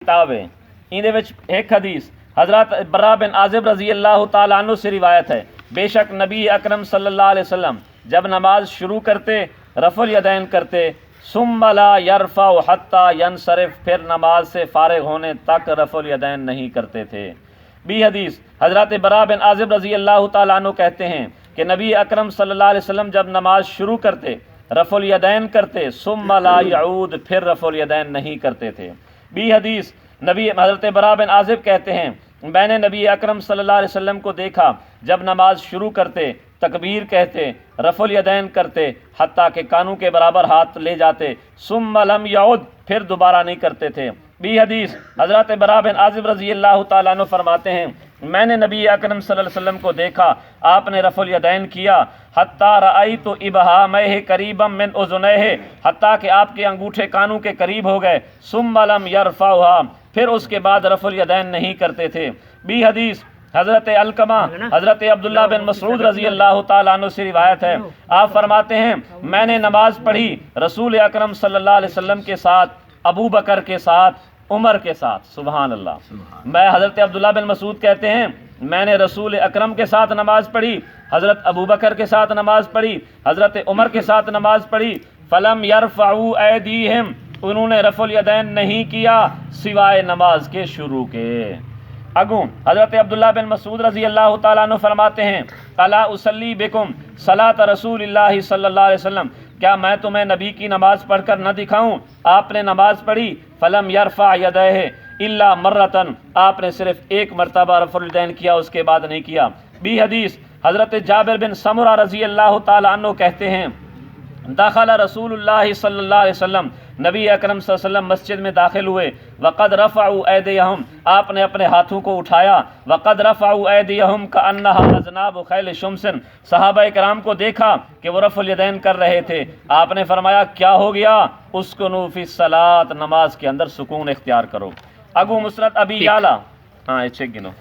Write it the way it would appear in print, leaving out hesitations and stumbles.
किताब है। इहदे विच एक हदीस हज़रत बर्रा बिन आज़िब रज़ी अल्लाह तआला अन्हु से रिवायत है, बेशक नबी अकरम सल्लल्लाहु अलैहि वसल्लम जब नमाज शुरू करते रफ़ुल यदैन करते, सुम्मा ला यरफ़अ हत्ता यनसरिफ, फिर नमाज से फारिग होने तक रफ़ुल यदैन नहीं करते थे। बी हदीस हज़रत बर्रा बिन आज़िब रज़ी अल्लाह तआला अन्हु कहते हैं कि नबी अकरम सल्लल्लाहु अलैहि वसल्लम जब नमाज शुरू करते रफ़ुल यदैन करते, सुम्मा ला यऊद, फिर रफ़ुल यदैन नहीं करते थे। बी हदीस नबी हज़रत बर्रा बिन आज़िब कहते हैं, मैंने नबी अकरम सल्लल्लाहु अलैहि वसल्लम को देखा जब नमाज शुरू करते तकबीर कहते रफ़ुल यदैन करते हत्ता के कानों के बराबर हाथ ले जाते, सुम्मा लम यऊद, फिर दोबारा नहीं करते थे। बी हदीस हज़रत बर्रा बिन आज़िब रज़ी अल्लाह तआला अन्हु फरमाते हैं, मैंने नबी अकरम सल्लल्लाहु अलैहि वसल्लम को देखा आपने रफ़ुल यदैन किया, हत्ता रअयतु इबहामैहि करीबम मिन उज़ुनैहि, हत्ता कि आपके अंगूठे कानों के करीब हो गए, सुम्मा लम यरफ़अहा, फिर उसके बाद रफ़ुल यदैन नहीं करते थे। बी हदीस हज़रत अलकमा हज़रत अब्दुल्लाह बिन मसऊद रज़ी अल्लाह तआला अन्हु से रिवायत है, आप फरमाते हैं मैंने नमाज पढ़ी रसूल अकरम सल्लल्लाहु अलैहि वसल्लम के साथ, अबू बकर के साथ, उमर के साथ। सुभान अल्लाह। मैं हज़रत अब्दुल्लाह बिन मसऊद कहते हैं मैंने रसूल अकरम के साथ नमाज पढ़ी, हज़रत अबू बकर के साथ नमाज पढ़ी, हज़रत उमर के साथ नमाज पढ़ी, फलम यरफ़अू ऐदीहिम, उन्होंने रफ़ुल यदैन नहीं किया सिवाय नमाज के शुरू के। अगू हज़रत अब्दुल्लाह बिन मसऊद रज़ी अल्लाह तआला अन्हु फरमाते हैं, अला उसल्ली बिकुम सलात रसूलिल्लाहि सल्लल्लाहु अलैहि वसल्लम, क्या मैं तुम्हें नबी की नमाज पढ़कर न दिखाऊं? आपने नमाज पढ़ी, फलम यरफ़अ यदैहि इल्ला मर्रतन, आपने सिर्फ एक मरतबा रफ़ुल यदैन किया, उसके बाद नहीं किया। बी हदीस हज़रत जाबिर बिन समुरा रज़ी अल्लाह तआला अन्हु कहते हैं, दाखला रसूलुल्लाह सल्लल्लाहु अलैहि वसल्लम, नबी अकरम सल्लल्लाहु अलैहि वसल्लम मस्जिद में दाखिल हुए, वक़द रफ़अू ऐदियहुम, आपने अपने हाथों को उठाया, वक़द रफ़अू ऐदियहुम कअन्नहा अज़नाबु खैल शुम्सिन, सहाबा किराम को देखा कि वो रफ़ुल यदैन कर रहे थे, आपने फरमाया क्या हो गया? उस्कुनू फ़िस सलात, नमाज के अंदर सुकून इख्तियार करो। अबू मुस्नद अबी याला, हाँ ये चेक गिनो।